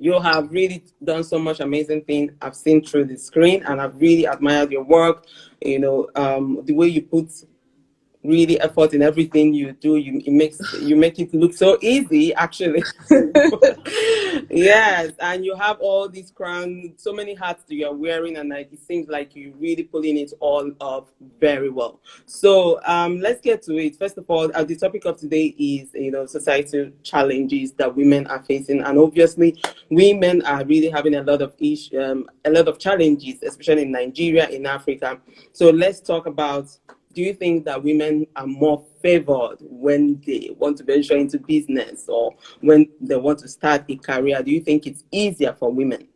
You have really done so much amazing things I've seen through the screen, and I've really admired your work. The way you put really effort in everything you do. You make it look so easy, actually. Yes, and you have all these crowns, so many hats that you're wearing, and like, it seems like you're really pulling it all off very well. So let's get to it. First of all, the topic of today is societal challenges that women are facing, and obviously women are really having a lot of a lot of challenges, especially in Nigeria, in Africa. So let's talk about, do you think that women are more favored when they want to venture into business or when they want to start a career? Do you think it's easier for women?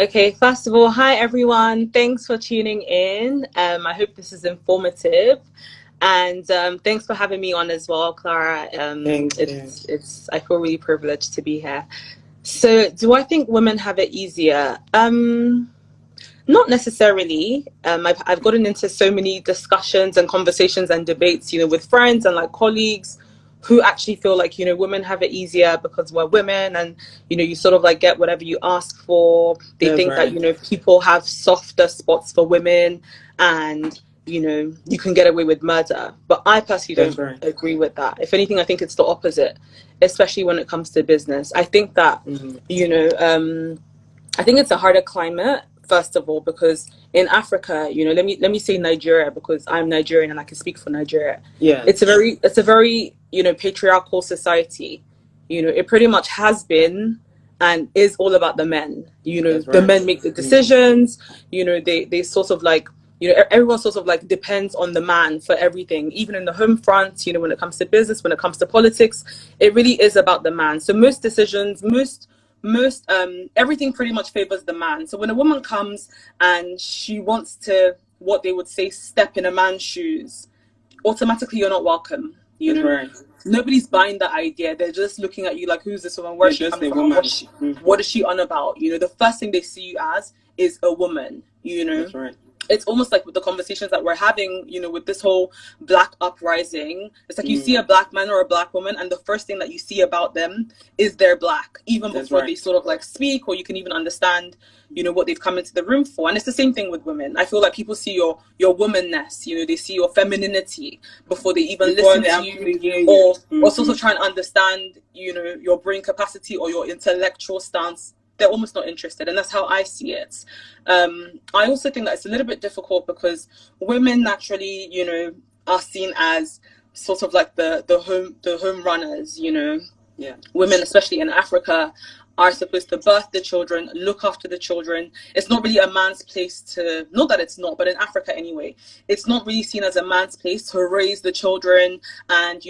Okay, first of all, hi everyone. Thanks for tuning in. I hope this is informative. And thanks for having me on as well, Clara. I feel really privileged to be here. So do I think women have it easier? Not necessarily. I've gotten into so many discussions and conversations and debates, with friends and like colleagues who actually feel like, women have it easier because we're women, and, you sort of like get whatever you ask for. They think that, people have softer spots for women, and, you can get away with murder. But I personally don't agree with that. If anything, I think it's the opposite, especially when it comes to business. I think that, I think it's a harder climate. First of all, because in Africa, let me say Nigeria, because I'm Nigerian and I can speak for Nigeria. Yeah, it's a very patriarchal society. It pretty much has been and is all about the men. The men make the decisions. They sort of like, everyone sort of like depends on the man for everything, even in the home front. When it comes to business, when it comes to politics, it really is about the man. So most decisions, most everything pretty much favors the man. So when a woman comes and she wants to, what they would say, step in a man's shoes, automatically you're not welcome. Nobody's buying that idea. They're just looking at you like, who's this woman? Where's she coming from? What is she on about? The first thing they see you as is a woman. That's right. It's almost like with the conversations that we're having, with this whole black uprising. It's like you see a black man or a black woman, and the first thing that you see about them is they're black, even before they sort of like speak, or you can even understand, what they've come into the room for. And it's the same thing with women. I feel like people see your womanness, they see your femininity before they even listen to you, or sort of try and understand, your brain capacity or your intellectual stance. They're almost not interested, and that's how I see it. I also think that it's a little bit difficult because women naturally, are seen as sort of like the home runners. Women, especially in Africa, are supposed to birth the children, look after the children. It's not really a man's place to, not that it's not, but in Africa anyway, it's not really seen as a man's place to raise the children and,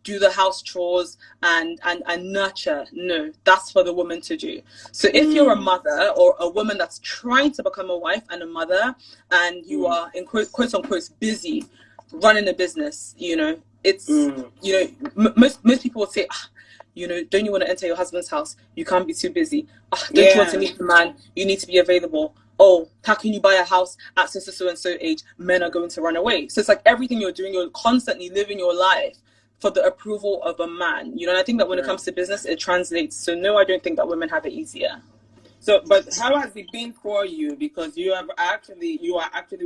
do the house chores and nurture. No, that's for the woman to do. So if you're a mother or a woman that's trying to become a wife and a mother, and you are in quote unquote busy running a business, it's, most people would say, don't you want to enter your husband's house? You can't be too busy. Don't you want to meet the man? You need to be available. Oh, how can you buy a house at so and so age? Men are going to run away. So it's like everything you're doing, you're constantly living your life for the approval of a man. And I think that when it comes to business, it translates. So no, I don't think that women have it easier. So, but how has it been for you? Because you are actually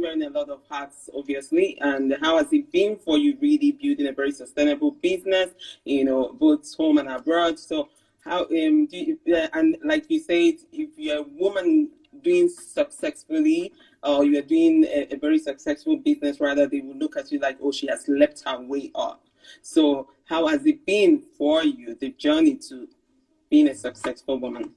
wearing a lot of hats, obviously. And how has it been for you really building a very sustainable business, both home and abroad? So how, do you, and like you said, if you're a woman doing successfully, or you're doing a very successful business, rather, they will look at you like, oh, she has leapt her way up. So how has it been for you, the journey to being a successful woman?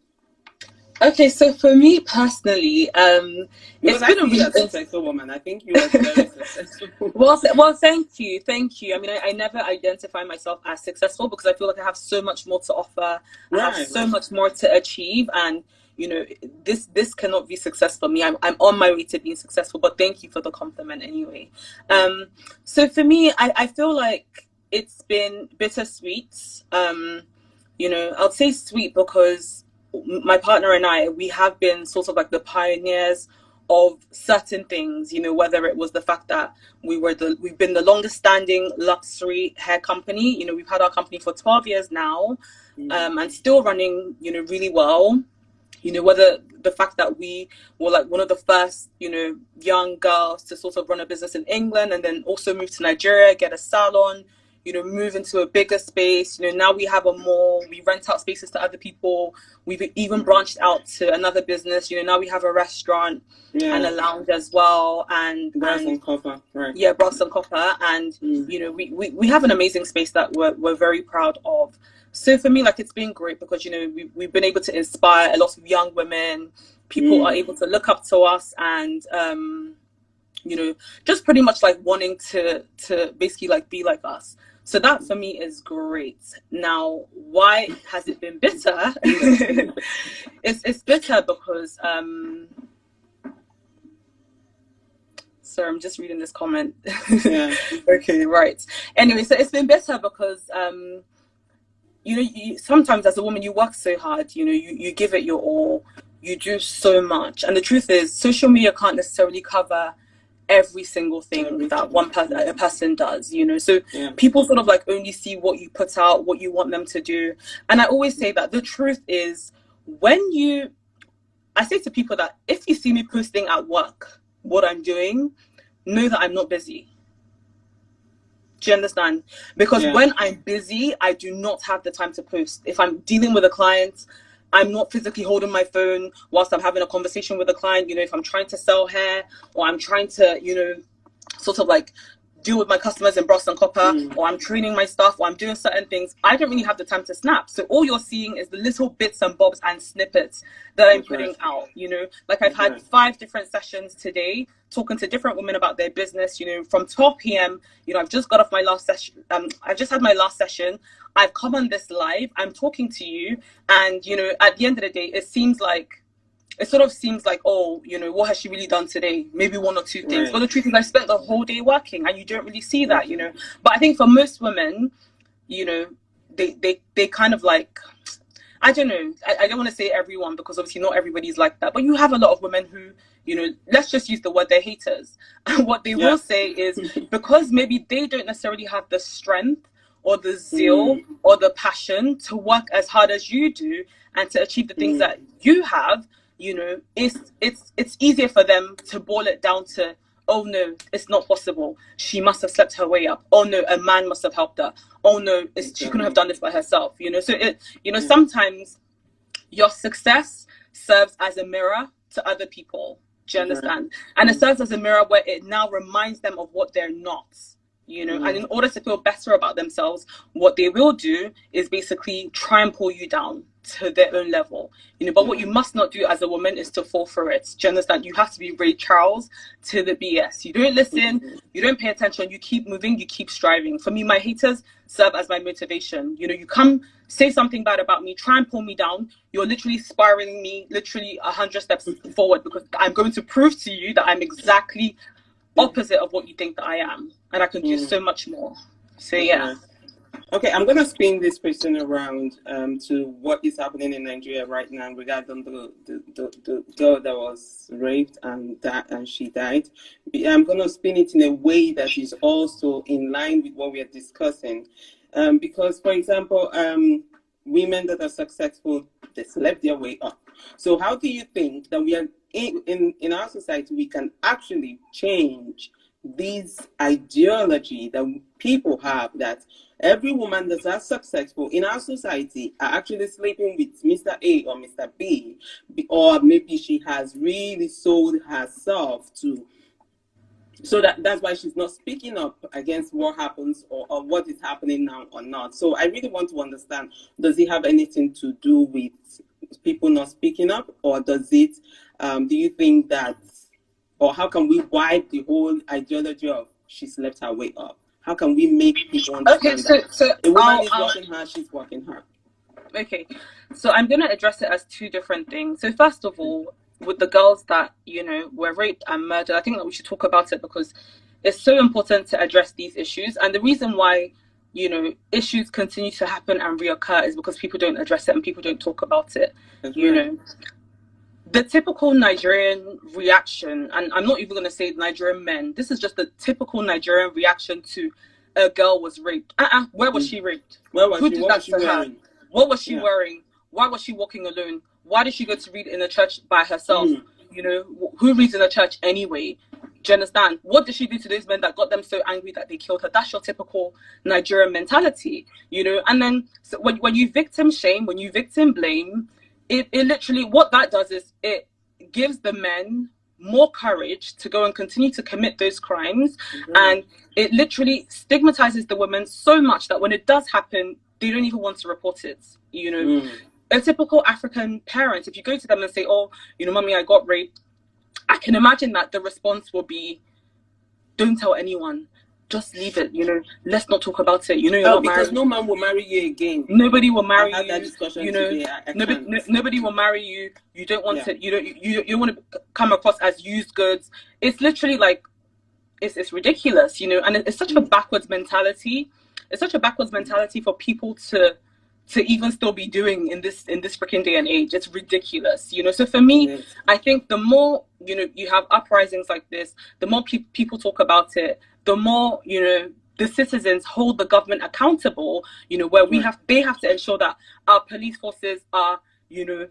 Okay, so for me personally, it's been a really successful woman. I think you are very successful. Well, thank you. I mean, I never identify myself as successful because I feel like I have so much more to offer. I have so much more to achieve, and this cannot be success for me. I'm on my way to being successful. But thank you for the compliment anyway. So for me, I feel like it's been bittersweet. I'll say sweet because my partner and I, we have been sort of like the pioneers of certain things, you know, whether it was the fact that we've been the longest standing luxury hair company. You know, we've had our company for 12 years now, and still running, you know, really well. You know, whether the fact that we were like one of the first, you know, young girls to sort of run a business in England, and then also move to Nigeria, get a salon, you know, move into a bigger space. You know, now we have a mall, we rent out spaces to other people. We've even branched out to another business. You know, now we have a restaurant and a lounge as well. And Brass and Copper, right? Yeah, Brass and Copper. And, you know, we have an amazing space that we're very proud of. So for me, like, it's been great because, you know, we've been able to inspire a lot of young women. People are able to look up to us and, you know, just pretty much like wanting to basically like be like us. So that for me is great. Now, why has it been bitter? It's bitter because, sorry, I'm just reading this comment. Yeah. Okay, right. Anyway, so it's been bitter because, you know, sometimes as a woman, you work so hard, you know, you give it your all, you do so much. And the truth is, social media can't necessarily cover every single thing that a person does, you know. So people sort of like only see what you put out, what you want them to do. And I always say that the truth is, I say to people that if you see me posting at work what I'm doing, know that I'm not busy. Do you understand? Because when I'm busy, I do not have the time to post. If I'm dealing with a client, I'm not physically holding my phone whilst I'm having a conversation with a client. You know, if I'm trying to sell hair, or I'm trying to, you know, sort of like deal with my customers in Brass and Copper, or I'm training my staff, or I'm doing certain things, I don't really have the time to snap. So all you're seeing is the little bits and bobs and snippets that I'm putting out, you know. Like I've had 5 different sessions today, talking to different women about their business, you know, from 12 p.m. You know, I've just got off my last session. I've just had my last session. I've come on this live. I'm talking to you. And, you know, at the end of the day, it sort of seems like, oh, you know, what has she really done today? Maybe 1 or 2 things. But the truth is, I spent the whole day working, and you don't really see that, you know. But I think for most women, you know, they kind of like, I don't know. I don't want to say everyone, because obviously not everybody's like that. But you have a lot of women who, you know, let's just use the word, they're haters. And what they will say is, because maybe they don't necessarily have the strength or the zeal or the passion to work as hard as you do and to achieve the things that you have, you know, it's easier for them to boil it down to, oh no, it's not possible. She must have slept her way up. Oh no, a man must have helped her. Oh no, she couldn't have done this by herself. You know, so sometimes your success serves as a mirror to other people. Do you understand? And it serves as a mirror where it now reminds them of what they're not. You know, and in order to feel better about themselves, what they will do is basically try and pull you down to their own level, you know. But what you must not do as a woman is to fall for it. Do you understand? You have to be Ray Charles to the BS. You don't listen, you don't pay attention, you keep moving, you keep striving. For me, my haters serve as my motivation. You know, you come say something bad about me, try and pull me down, you're literally spiraling me literally 100 steps forward, because I'm going to prove to you that I'm exactly opposite of what you think that I am, and I can do so much more. So okay, I'm gonna spin this question around to what is happening in Nigeria right now regarding the girl that was raped and she died. I'm gonna spin it in a way that is also in line with what we are discussing, because, for example, women that are successful, they slept their way up. So how do you think that we are in our society, we can actually change this ideology that people have, that every woman that is successful in our society are actually sleeping with Mr. A or Mr. B, or maybe she has really sold herself to, so that's why she's not speaking up against what happens or what is happening now or not. So I really want to understand, does it have anything to do with people not speaking up, or does it, do you think that, or how can we wipe the whole ideology of she slept her way up? How can we make people understand that a woman is working hard, she's working hard? Okay, so I'm going to address it as 2 different things. So first of all, with the girls that, you know, were raped and murdered, I think that we should talk about it, because it's so important to address these issues. And the reason why, you know, issues continue to happen and reoccur is because people don't address it and people don't talk about it. You know, the typical Nigerian reaction, and I'm not even going to say Nigerian men, this is just the typical Nigerian reaction to a girl was raped. Where was she raped? Where was Who she? did What that was she to her? wearing? What was she wearing? Why was she walking alone? Why did she go to read in a church by herself? You know, who reads in a church anyway? Do you understand? What did she do to those men that got them so angry that they killed her? That's your typical Nigerian mentality, you know? And then so when you victim shame, when you victim blame, it literally, what that does is it gives the men more courage to go and continue to commit those crimes. And it literally stigmatizes the women so much that when it does happen, they don't even want to report it, you know? A typical African parent, if you go to them and say, oh, you know, mommy, I got raped, I can imagine that the response will be, don't tell anyone. Just leave it, you know. Let's not talk about it. You know, you're not married. Because no man will marry you again. Nobody will marry you. I had that discussion you know, today. Nobody will marry you. You don't want to. You want to come across as used goods. It's literally like, it's ridiculous, you know. And it's such a backwards mentality. It's such a backwards mentality for people to even still be doing in this freaking day and age. It's ridiculous, you know. So for me, I think the more, you know, you have uprisings like this, the more people talk about it, the more, you know, the citizens hold the government accountable, you know, where they have to ensure that our police forces are, you know,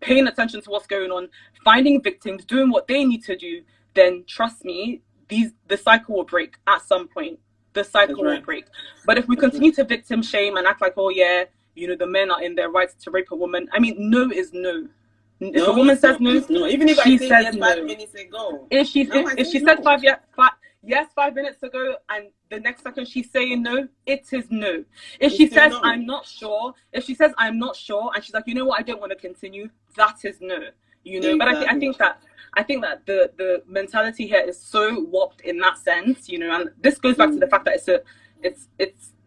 paying attention to what's going on, finding victims, doing what they need to do. Then trust me, the cycle will break at some point. The cycle will break. But if we continue to victim shame and act like, oh yeah, you know, the men are in their rights to rape a woman, I mean, no is no. If a woman says no, even if I say yes 5 minutes ago. If she said 5 minutes ago, and the next second she's saying no, it is no. If she says I'm not sure, and she's like, you know what, I don't want to continue, that is no. You know, but I think that the mentality here is so warped in that sense, you know, and this goes back to the fact that it's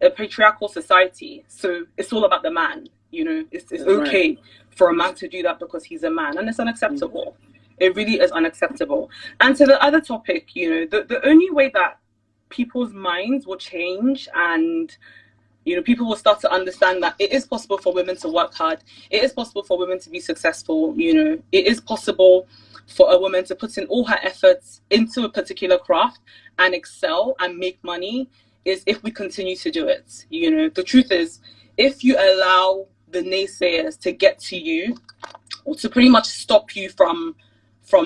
a patriarchal society, so it's all about the man, you know. It's okay for a man to do that because he's a man, and it's unacceptable. It really is unacceptable. And to the other topic, you know, the only way that people's minds will change and, you know, people will start to understand that it is possible for women to work hard. It is possible for women to be successful. You know, it is possible for a woman to put in all her efforts into a particular craft and excel and make money, is if we continue to do it. You know, the truth is, if you allow the naysayers to get to you or to pretty much stop you from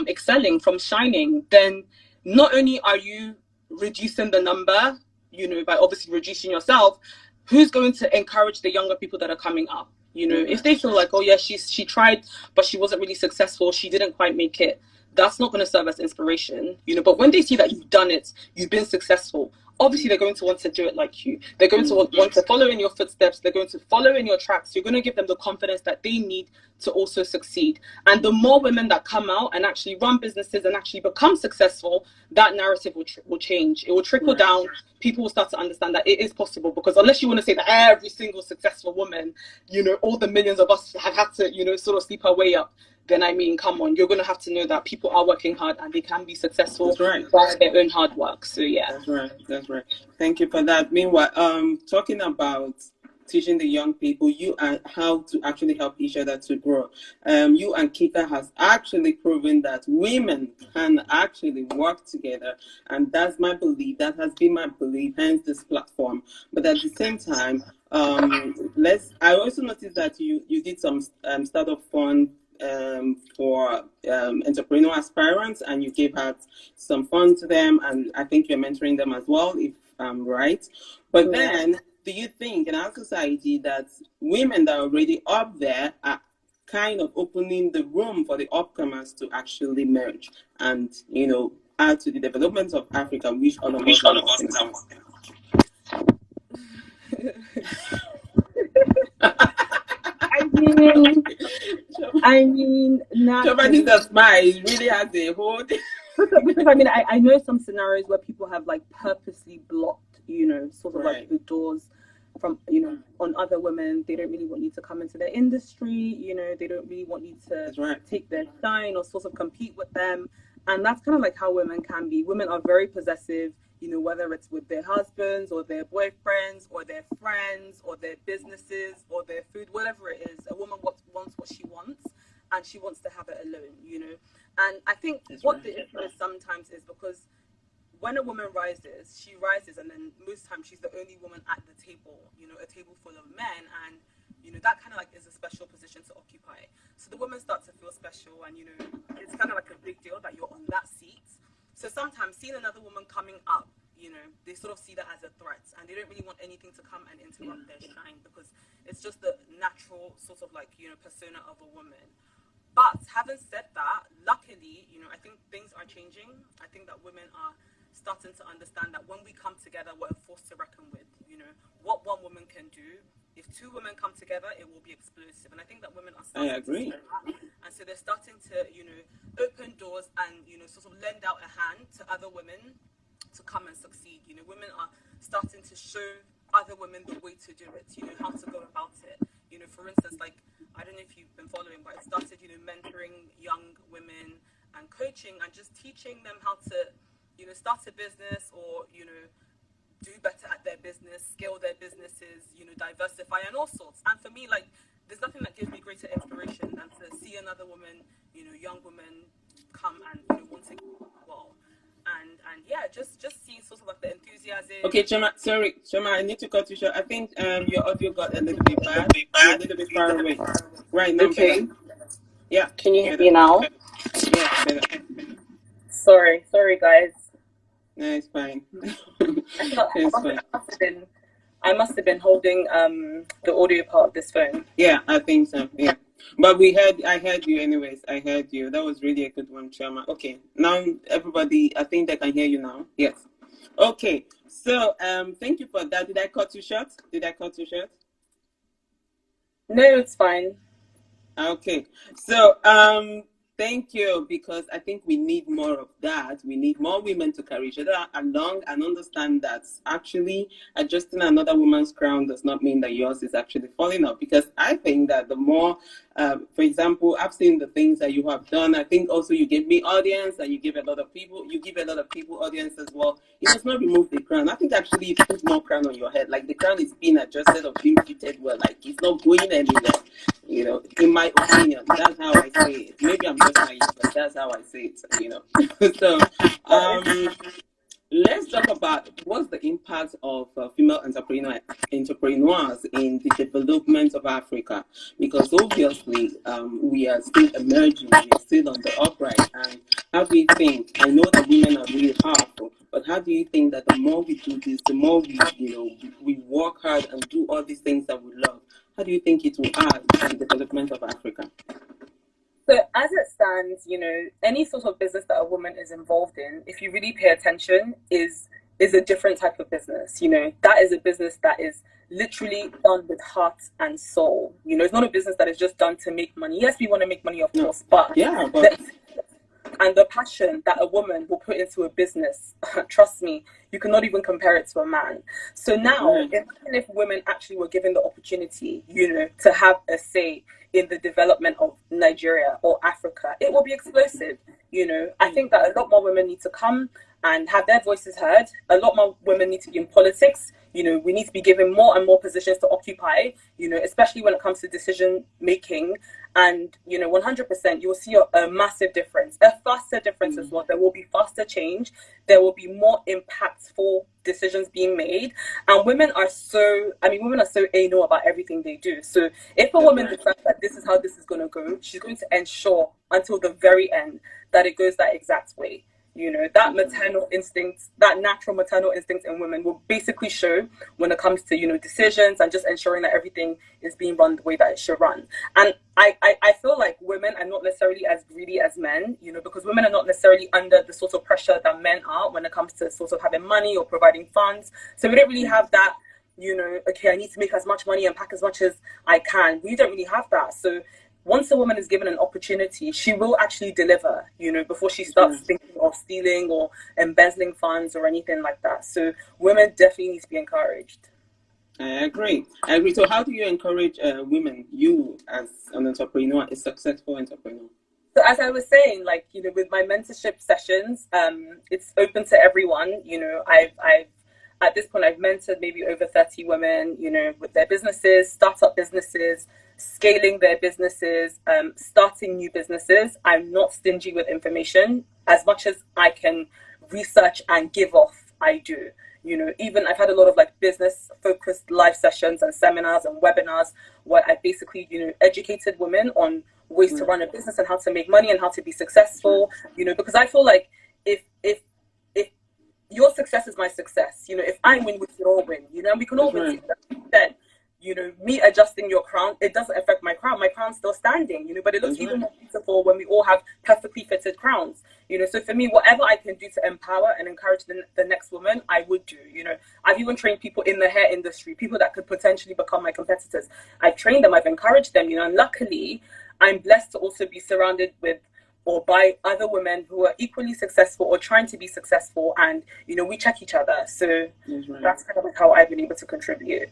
excelling, from shining, then not only are you reducing the number, you know, by obviously reducing yourself, who's going to encourage the younger people that are coming up? You know, if they feel like, oh yeah, she tried, but she wasn't really successful, she didn't quite make it, that's not going to serve as inspiration, you know. But when they see that you've done it, you've been successful, obviously they're going to want to do it like you. They're going to want to follow in your footsteps. They're going to follow in your tracks. You're going to give them the confidence that they need to also succeed. And the more women that come out and actually run businesses and actually become successful, that narrative will change. It will trickle down. People will start to understand that it is possible, because unless you want to say that every single successful woman, you know, all the millions of us have had to, you know, sort of sleep our way up, then I mean, come on, you're going to have to know that people are working hard and they can be successful by their own hard work. So yeah. That's right. Thank you for that. Meanwhile, talking about teaching the young people you and how to actually help each other to grow. You and Kika has actually proven that women can actually work together, and that's my belief. That has been my belief, hence this platform. But at the same time, I also noticed that you did some startup fund for entrepreneur aspirants, and you gave out some funds to them, and I think you're mentoring them as well, if I'm right. But then, do you think in our society that women that are already up there are kind of opening the room for the upcomers to actually merge and, you know, add to the development of Africa, which all of us are working on? I mean, somebody that smiles really has a hold. Because I mean, I know some scenarios where people have like purposely blocked, you know, sort of like the doors from, you know, on other women. They don't really want you to come into their industry, you know, they don't really want you to take their shine or sort of compete with them. And that's kind of like how women can be. Women are very possessive, you know, whether it's with their husbands or their boyfriends or their friends or their businesses or their food, whatever it is. A woman wants what she wants. and she wants to have it alone, you know. And I think what the issue is sometimes is because when a woman rises, she rises, and then most times she's the only woman at the table, you know, a table full of men, and you know that kind of like is a special position to occupy. So the women start to feel special, and you know it's kind of like a big deal that you're on that seat. So sometimes seeing another woman coming up, you know, they sort of see that as a threat, and they don't really want anything to come and interrupt their shine, because it's just the natural sort of like, you know, persona of a woman. But having said that, luckily, you know, I think things are changing. I think that women are starting to understand that when we come together, we're a force to reckon with. You know, what one woman can do, if two women come together, it will be explosive. And I think that women are starting to see that. And so they're starting to, you know, open doors and, you know, sort of lend out a hand to other women to come and succeed. You know, women are starting to show other women the way to do it, you know, how to go about it. You know, for instance, like, I don't know if you've been following, but I started, you know, mentoring young women and coaching and just teaching them how to, you know, start a business, or, you know, do better at their business, scale their businesses, you know, diversify and all sorts. And for me, like, there's nothing that gives me greater inspiration than to see another woman, you know, young woman come and, you know, want to well. And yeah, just see sort of like the enthusiasm. Okay, Chioma, sorry, Chioma, I need to cut you short. I think your audio got a little bit bad. You're a little bit far away. Right, now better. Yeah. Can you hear me now? Yeah, better. Sorry, guys. No, it's fine. It's fine. I must have been holding the audio part of this phone. Yeah, I think so. Yeah. But I heard you anyways. I heard you. That was really a good one, Chioma. Okay. Now everybody, I think they can hear you now. Yes. Okay. So thank you for that. Did I cut you short? No, it's fine. Okay. So thank you, because I think we need more of that. We need more women to carry each other along and understand that actually adjusting another woman's crown does not mean that yours is actually falling off. Because I think that the more, for example, I've seen the things that you have done. I think also you gave me audience, and you give a lot of people audience as well. It does not remove the crown. I think actually it puts more crown on your head. Like the crown is being adjusted or being fitted well. Like it's not going anywhere. You know, in my opinion, that's how I say it. Maybe I'm just naive, but that's how I say it, you know. So, let's talk about what's the impact of female entrepreneurs in the development of Africa, because obviously we are still emerging, we are still on the upright. And how do you think? I know that women are really powerful, but how do you think that the more we do this, the more we work hard and do all these things that we love, how do you think it will add to the development of Africa? So as it stands, you know, any sort of business that a woman is involved in, if you really pay attention, is a different type of business. You know, that is a business that is literally done with heart and soul. You know, it's not a business that is just done to make money. Yes, we want to make money, of course, but and the passion that a woman will put into a business, trust me, you cannot even compare it to a man. So now, imagine if women actually were given the opportunity, you know, to have a say in the development of Nigeria or Africa, it will be explosive. You know, I think that a lot more women need to come and have their voices heard. A lot more women need to be in politics. You know, we need to be given more and more positions to occupy, you know, especially when it comes to decision making. And, you know, 100%, you will see a massive difference, a faster difference as well. There will be faster change. There will be more impactful decisions being made. And women are so anal about everything they do. So if a woman decides that this is how this is going to go, she's going to ensure until the very end that it goes that exact way. You know, that maternal instinct, that natural maternal instinct in women will basically show when it comes to, you know, decisions and just ensuring that everything is being run the way that it should run. And I feel like women are not necessarily as greedy as men, you know, because women are not necessarily under the sort of pressure that men are when it comes to sort of having money or providing funds. So we don't really have that, you know, okay, I need to make as much money and pack as much as I can. We don't really have that. So once a woman is given an opportunity, she will actually deliver, you know, before she starts thinking of stealing or embezzling funds or anything like that. So women definitely need to be encouraged. I agree. So how do you encourage women, you as an entrepreneur, a successful entrepreneur? So as I was saying, like, you know, with my mentorship sessions, it's open to everyone. You know, I've at this point, I've mentored maybe over 30 women, you know, with their businesses, startup businesses, scaling their businesses, starting new businesses. I'm not stingy with information. As much as I can research and give off, I do. You know, even I've had a lot of like business focused live sessions and seminars and webinars where I basically, you know, educated women on ways to run a business and how to make money and how to be successful, you know, because I feel like if your success is my success, you know, if I win, we can all win, you know, and we can all win together. You know, me adjusting your crown, it doesn't affect my crown. My crown's still standing, you know, but it looks even more beautiful when we all have perfectly fitted crowns, you know. So for me, whatever I can do to empower and encourage the next woman, I would do, you know. I've even trained people in the hair industry, people that could potentially become my competitors. I've trained them, I've encouraged them, you know, and luckily I'm blessed to also be surrounded with or by other women who are equally successful or trying to be successful, and, you know, we check each other. So that's kind of like how I've been able to contribute.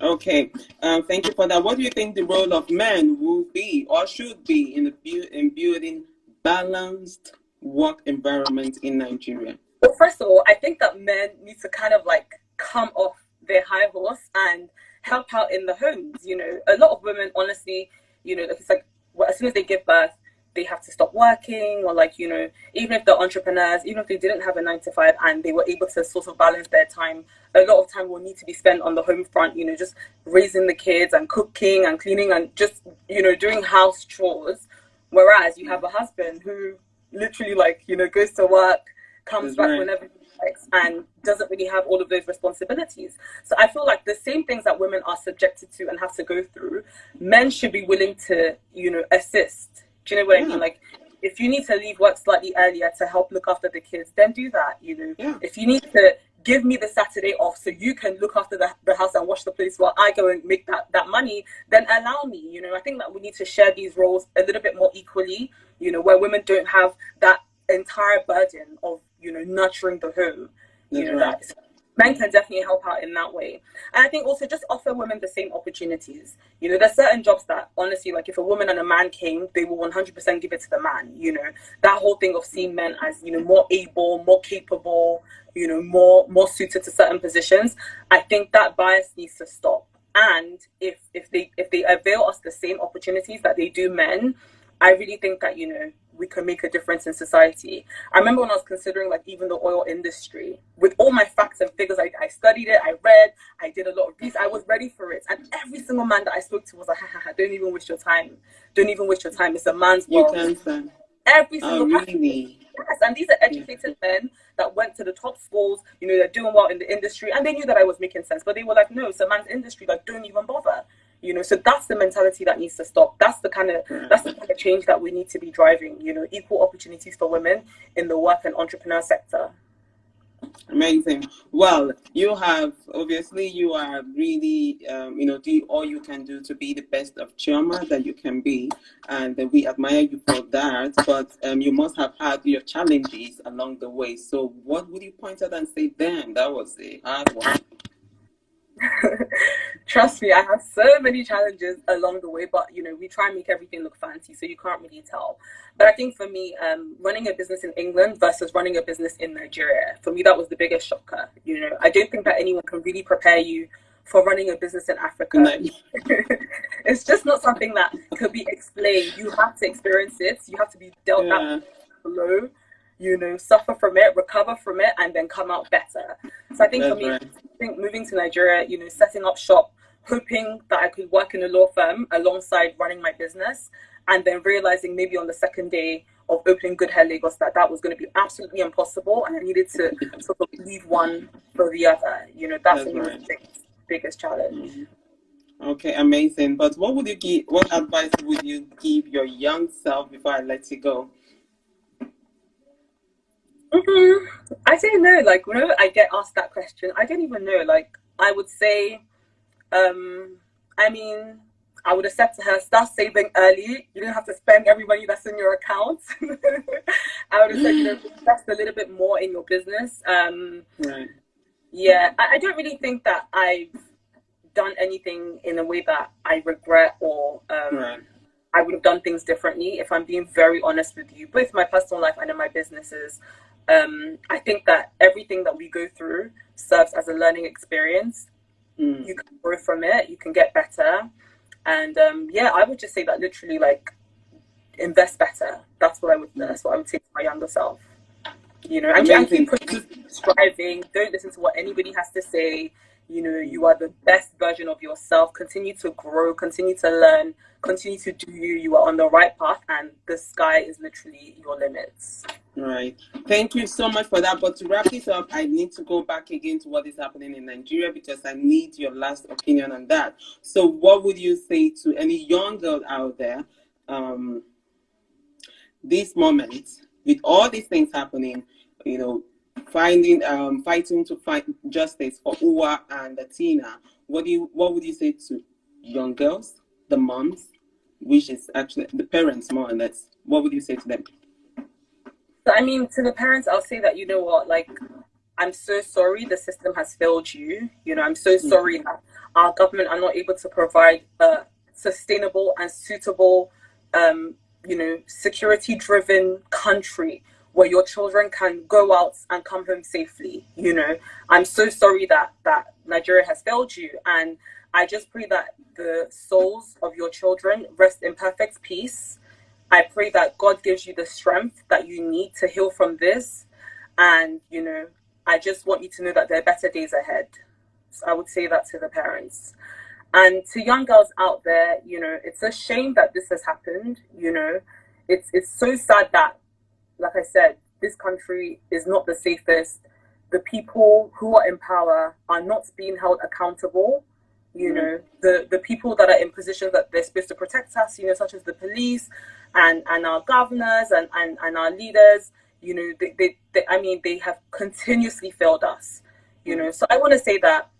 Okay, thank you for that. What do you think the role of men will be or should be in building balanced work environment in Nigeria? Well, first of all, I think that men need to kind of like come off their high horse and help out in the homes. You know, a lot of women, honestly, you know, it's like, well, as soon as they give birth, they have to stop working, or like, you know, even if they're entrepreneurs, even if they didn't have a 9 to 5 and they were able to sort of balance their time, a lot of time will need to be spent on the home front, you know, just raising the kids and cooking and cleaning and just, you know, doing house chores. Whereas you have a husband who literally, like, you know, goes to work, comes back whenever he likes, and doesn't really have all of those responsibilities. So I feel like the same things that women are subjected to and have to go through, men should be willing to, you know, assist. Do you know what I mean? Like, if you need to leave work slightly earlier to help look after the kids, then do that, you know. If you need to give me the Saturday off so you can look after the house and wash the place while I go and make that money, then allow me, you know. I think that we need to share these roles a little bit more equally, you know, where women don't have that entire burden of, you know, nurturing the home. You know, that men can definitely help out in that way. And I think also just offer women the same opportunities. You know, there's certain jobs that, honestly, like if a woman and a man came, they will 100% give it to the man. You know, that whole thing of seeing men as, you know, more able, more capable, you know, more suited to certain positions, I think that bias needs to stop. And if they avail us the same opportunities that they do men, I really think that, you know, we can make a difference in society. I remember when I was considering, like, even the oil industry, with all my facts and figures, I studied it, I read, I did a lot of research, I was ready for it. And every single man that I spoke to was like, don't even waste your time. Don't even waste your time. It's a man's world. You can. Every single really? Yes, and these are educated men that went to the top schools, you know, they're doing well in the industry, and they knew that I was making sense, but they were like, no, it's a man's industry, like, don't even bother. You know, so that's the mentality that needs to stop. That's the kind of change that we need to be driving, you know, equal opportunities for women in the work and entrepreneur sector. Amazing. Well, you are really, you know, do all you can do to be the best of Chioma that you can be. And we admire you for that. But you must have had your challenges along the way. So what would you point out and say, damn, that was a hard one? Trust me, I have so many challenges along the way, but, you know, we try and make everything look fancy, so you can't really tell. But I think for me, running a business in England versus running a business in Nigeria, for me, that was the biggest shocker. You know, I don't think that anyone can really prepare you for running a business in Africa. No. It's just not something that could be explained. You have to experience it. You have to be dealt that blow, you know, suffer from it, recover from it, and then come out better. So I think for me, I think moving to Nigeria, you know, setting up shop, hoping that I could work in a law firm alongside running my business, and then realizing maybe on the second day of opening Good Hair Lagos that was going to be absolutely impossible, and I needed to sort of leave one for the other. You know, that's the biggest challenge. Okay, amazing. But what advice would you give your young self before I let you go? I don't know. Like, whenever I get asked that question, I don't even know. Like, I would say, I mean, I would have said to her, start saving early. You don't have to spend every money that's in your account. I would have said, you know, invest a little bit more in your business. Yeah, I don't really think that I've done anything in a way that I regret or I would have done things differently, if I'm being very honest with you, both my personal life and in my businesses. I think that everything that we go through serves as a learning experience. You can grow from it, you can get better. And yeah, I would just say that literally, like, invest better. That's what I would say to my younger self. You know, and keep pushing, striving. Don't listen to what anybody has to say. You know, you are the best version of yourself. Continue to grow, continue to learn, continue to do you. You are on the right path, and the sky is literally your limits. Right. Thank you so much for that. But to wrap this up, I need to go back again to what is happening in Nigeria, because I need your last opinion on that. So what would you say to any young girl out there, this moment, with all these things happening, you know, fighting to find justice for Uwa and Tina? What would you say to young girls, the moms, which is actually the parents more or less? What would you say to them? So, I mean, to the parents, I'll say that, you know what, like, I'm so sorry the system has failed you. You know, I'm so sorry that our government are not able to provide a sustainable and suitable, you know, security-driven country where your children can go out and come home safely. You know, I'm so sorry that Nigeria has failed you, and I just pray that the souls of your children rest in perfect peace. I pray that God gives you the strength that you need to heal from this. And, you know, I just want you to know that there are better days ahead. So I would say that to the parents. And to young girls out there, you know, it's a shame that this has happened. You know, it's so sad that, like I said, this country is not the safest. The people who are in power are not being held accountable. You know, the people that are in positions that they're supposed to protect us, you know, such as the police and our governors and our leaders, you know, they have continuously failed us, you know. So I want to say that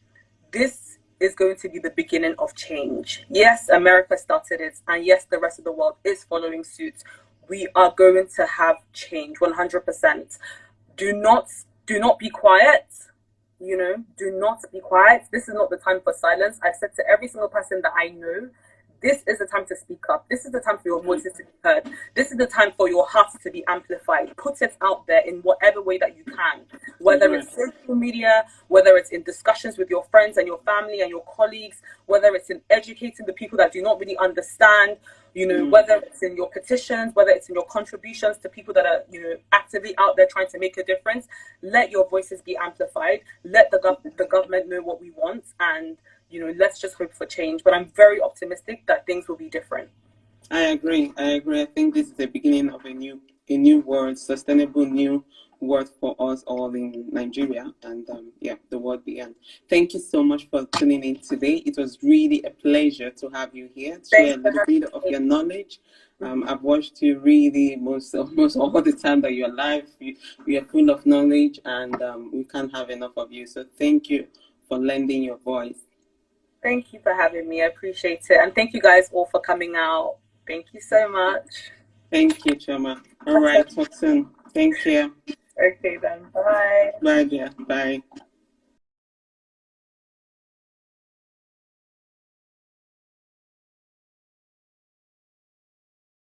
this is going to be the beginning of change. Yes, America started it, and yes, the rest of the world is following suit. We are going to have change, 100%. Do not be quiet. You know, do not be quiet. This is not the time for silence. I've said to every single person that I know, this is the time to speak up. This is the time for your voices to be heard. This is the time for your hearts to be amplified. Put it out there in whatever way that you can, whether it's social media, whether it's in discussions with your friends and your family and your colleagues, whether it's in educating the people that do not really understand, you know, whether it's in your petitions, whether it's in your contributions to people that are, you know, actively out there trying to make a difference. Let your voices be amplified. Let the government know what we want, and, you know, let's just hope for change. But I'm very optimistic that things will be different. I agree. I think this is the beginning of a new world, sustainable new world for us all in Nigeria and the world beyond. Thank you so much for tuning in today. It was really a pleasure to have you here to share a little bit of your knowledge. I've watched you really almost all the time that you're alive. You are full of knowledge, and we can't have enough of you. So thank you for lending your voice. Thank you for having me. I appreciate it. And thank you guys all for coming out. Thank you so much. Thank you, Chioma. All right, talk soon. Thank you. Okay then. Bye. Bye, dear. Bye.